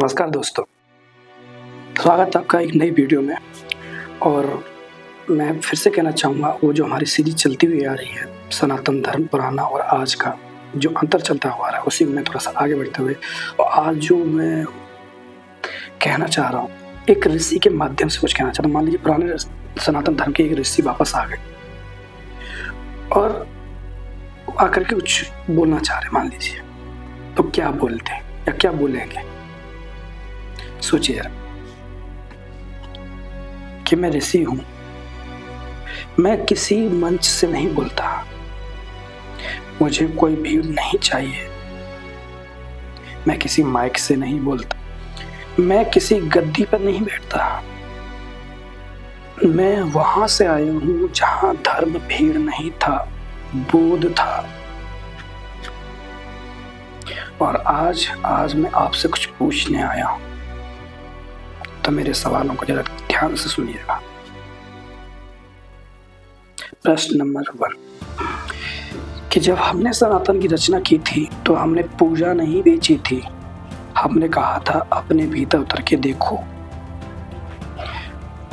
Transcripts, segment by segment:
नमस्कार दोस्तों, स्वागत है आपका एक नई वीडियो में। और मैं फिर से कहना चाहूँगा, वो जो हमारी सीरीज चलती हुई आ रही है सनातन धर्म पुराना और आज का जो अंतर चलता हुआ आ रहा है, उसी में थोड़ा सा आगे बढ़ते हुए और आज जो मैं कहना चाह रहा हूँ, एक ऋषि के माध्यम से कुछ कहना चाहता हूँ। मान लीजिए पुराने सनातन धर्म के एक ऋषि वापस आ गए और आकर के कुछ बोलना चाह रहे, मान लीजिए, तो क्या बोलते हैं या क्या बोलेंगे? सोचिए यार कि मैं ऋषि हूं, मैं किसी मंच से नहीं बोलता, मुझे कोई भीड़ नहीं चाहिए, मैं किसी माइक से नहीं बोलता, मैं किसी गद्दी पर नहीं बैठता, मैं वहां से आया हूं जहां धर्म भीड़ नहीं था, बोध था। और आज मैं आपसे कुछ पूछने आया हूं, तो मेरे सवालों को जरा ध्यान से सुनिएगा। प्रश्न नंबर 1 कि जब हमने सनातन की रचना की थी तो हमने पूजा नहीं बेची थी, हमने कहा था अपने भीतर उतर के देखो।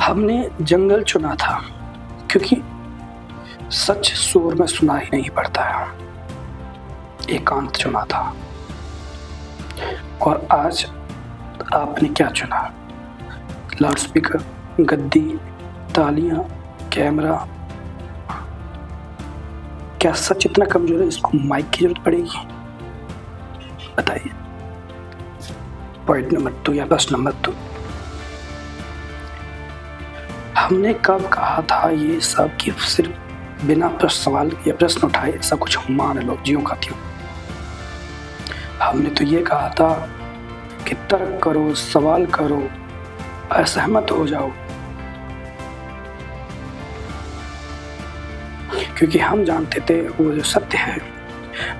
हमने जंगल चुना था क्योंकि सच शोर में सुना ही नहीं पड़ता है, एकांत चुना था। और आज आपने क्या चुना? लाउडस्पीकर, गद्दी, तालियां, कैमरा। क्या सच इतना कमजोर है इसको माइक की जरूरत पड़ेगी? बताइए। पॉइंट नंबर 2 या प्रश्न नंबर 2, हमने कब कहा था ये सब कि सिर्फ बिना प्रश्न सवाल या प्रश्न उठाए ऐसा कुछ मान लो ज्यों का त्यों? हमने तो ये कहा था कि तर्क करो, सवाल करो, असहमत हो जाओ, क्योंकि हम जानते थे वो जो सत्य है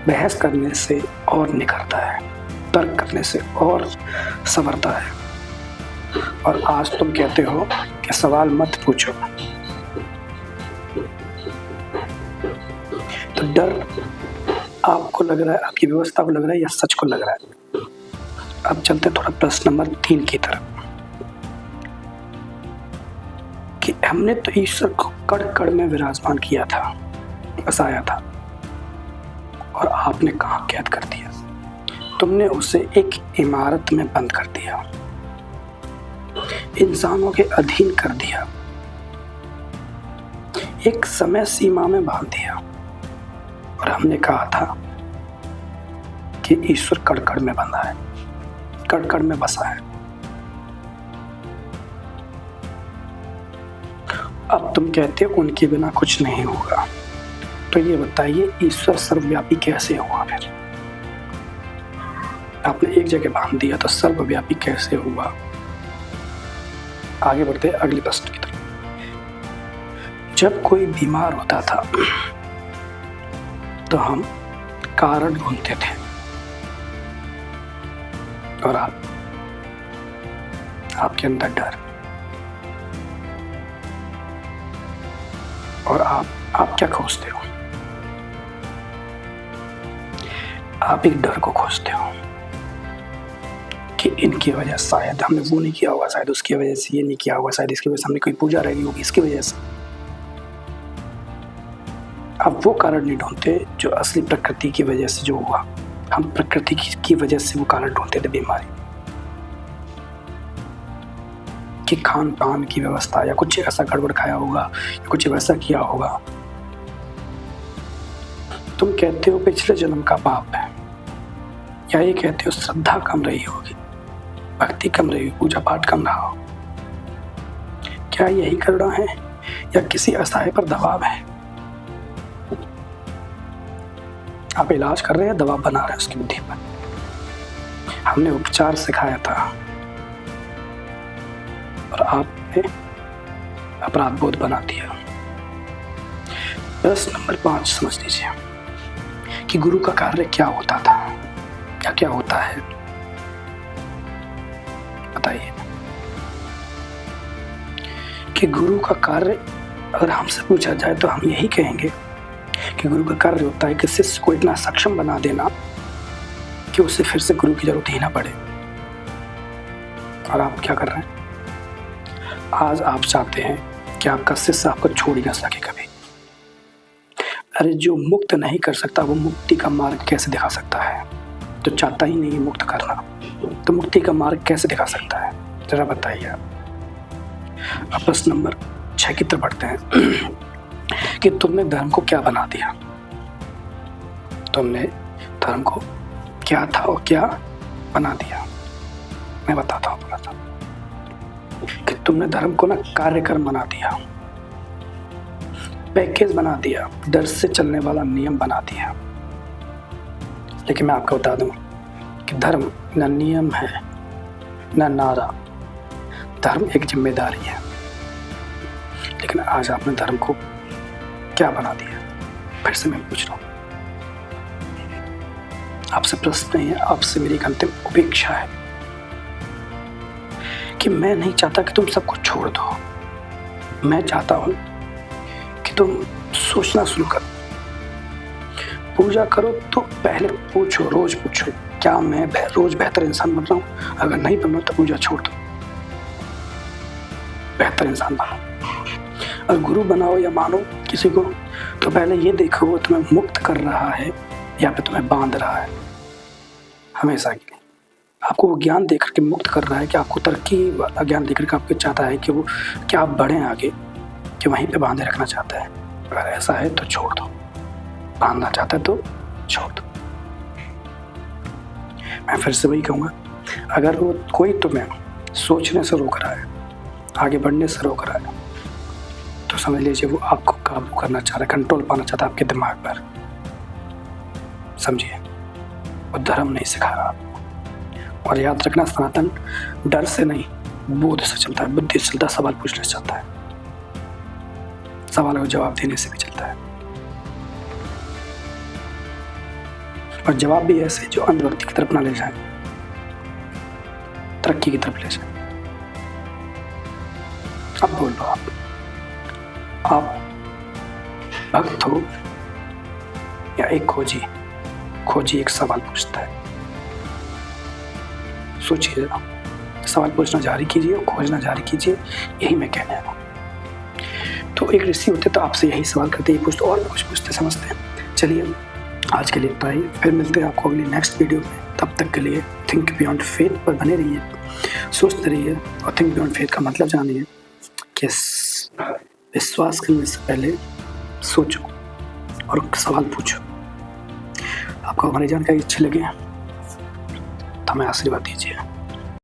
बहस करने से और निखरता है, तर्क करने से और संवरता है। और आज तुम कहते हो कि सवाल मत पूछो, तो डर आपको लग रहा है, आपकी व्यवस्था को लग रहा है या सच को लग रहा है? अब चलते थोड़ा प्रश्न नंबर 3 की तरफ कि हमने तो ईश्वर को कड़ कड़ में विराजमान किया था, बसाया था, और आपने कहाँ कैद कर दिया? तुमने उसे एक इमारत में बंद कर दिया, इंसानों के अधीन कर दिया, एक समय सीमा में बांध दिया। और हमने कहा था कि ईश्वर कड़ में बंधा है, कड़ में बसा है। अब तुम कहते हो उनके बिना कुछ नहीं होगा, तो ये बताइए ईश्वर सर्वव्यापी कैसे हुआ? फिर आपने एक जगह बांध दिया तो सर्वव्यापी कैसे हुआ? आगे बढ़ते अगले प्रश्न की तरफ। जब कोई बीमार होता था तो हम कारण ढूंढते थे, और आपके अंदर डर, और आप क्या खोजते हो? आप एक डर को खोजते हो कि इनकी वजह शायद हमने वो नहीं किया होगा, शायद उसकी वजह से ये नहीं किया होगा, शायद इसकी वजह से हमने कोई पूजा रही होगी, इसकी वजह से। अब वो कारण नहीं ढूंढते जो असली प्रकृति की वजह से जो हुआ। हम प्रकृति की वजह से वो कारण ढूंढते थे, बीमारी कि खान पान की व्यवस्था या कुछ ऐसा गड़बड़ खाया होगा या कुछ वैसा किया होगा। तुम कहते हो पिछले जन्म का पाप है, या ये कहते हो श्रद्धा कम रही होगी, भक्ति कम रही, पूजा पाठ कम रहा हो। क्या यही करुणा है या किसी असहाय पर दबाव है? आप इलाज कर रहे हैं, दबाव बना रहे हैं उसकी बुद्धि पर। हमने उपचार सिखाया था और आपने अपराध बोध बना दिया। प्रश्न नंबर 5 समझ लीजिए कि गुरु का कार्य क्या होता था या क्या होता है? बताइए कि गुरु का कार्य अगर हमसे पूछा जाए तो हम यही कहेंगे कि गुरु का कार्य होता है कि शिष्य को इतना सक्षम बना देना कि उसे फिर से गुरु की जरूरत ही ना पड़े। और आप क्या कर रहे हैं? आज आप चाहते हैं कि आपका शिष्य आपको छोड़ ही ना सके कभी। अरे जो मुक्त नहीं कर सकता वो मुक्ति का मार्ग कैसे दिखा सकता है? तो चाहता ही नहीं मुक्त करना, तो मुक्ति का मार्ग कैसे दिखा सकता है? जरा बताइए आप। अब प्रश्न नंबर 6 की तरफ बढ़ते हैं कि तुमने धर्म को क्या बना दिया? तुमने धर्म को क्या था और क्या बना दिया? मैं बताता हूँ थोड़ा सा कि तुमने धर्म को ना कार्यक्रम बना दिया, पैकेज बना दिया, डर से चलने वाला नियम बना दिया। लेकिन मैं आपको बता दूं कि धर्म न नियम है न नारा, धर्म एक जिम्मेदारी है। लेकिन आज आपने धर्म को क्या बना दिया? फिर से मैं पूछ रहा हूँ, आपसे प्रश्न नहीं है, आपसे मेरी एक अंतिम अपेक्षा है कि मैं नहीं चाहता कि तुम सब कुछ छोड़ दो। मैं चाहता हूं कि तुम सोचना शुरू करो, पूजा करो तो पहले पूछो, रोज पूछो क्या मैं रोज बेहतर इंसान बन रहा हूं? अगर नहीं बन रहा तो पूजा छोड़ दो, बेहतर इंसान बनो। और गुरु बनाओ या मानो किसी को, तो पहले ये देखो वो तुम्हें मुक्त कर रहा है या फिर तुम्हें बांध रहा है हमेशा के लिए। आपको वो ज्ञान देकर के मुक्त कर रहा है कि आपको तरक्की वाला ज्ञान देकर के आपको चाहता है कि वो क्या आप बढ़ें आगे, कि वहीं पे बांधे रखना चाहता है? अगर ऐसा है तो छोड़ दो, बांधना चाहता है तो छोड़ दो। मैं फिर से वही कहूँगा, अगर वो कोई तुम्हें सोचने से रोक रहा है, आगे बढ़ने से रोक रहा है, तो समझ लीजिए वो आपको काबू करना चाह रहा है, कंट्रोल पाना चाहता है आपके दिमाग पर। समझिए, वो धर्म नहीं सिखा रहा आपको। और याद रखना, सनातन डर से नहीं बोध से चलता है, बुद्धि से चलता है, सवाल पूछने से चलता है, सवालों का जवाब देने से भी चलता है। और जवाब भी ऐसे जो अंधभक्ति की तरफ ना ले जाए, तरक्की की तरफ ले जाए। अब बोल लो, आप भक्त हो या एक खोजी? खोजी एक सवाल पूछता है, सोचिए जरा, सवाल पूछना जारी कीजिए और खोजना जारी कीजिए, यही मैं कहने आया हूँ। तो एक ऋषि होते तो आपसे यही सवाल करते, ही पूछते और कुछ पूछते समझते हैं। चलिए आज के लिए इतना ही, फिर मिलते हैं आपको अगली नेक्स्ट वीडियो में। तब तक के लिए थिंक बियॉन्ड फेथ पर बने रहिए, सोचते रहिए। और थिंक बियॉन्ड फेथ का मतलब जानिए कि विश्वास करने से पहले सोचो और सवाल पूछो। आपको हमारी जानकारी अच्छी लगे तो हमें आशीर्वाद दीजिए।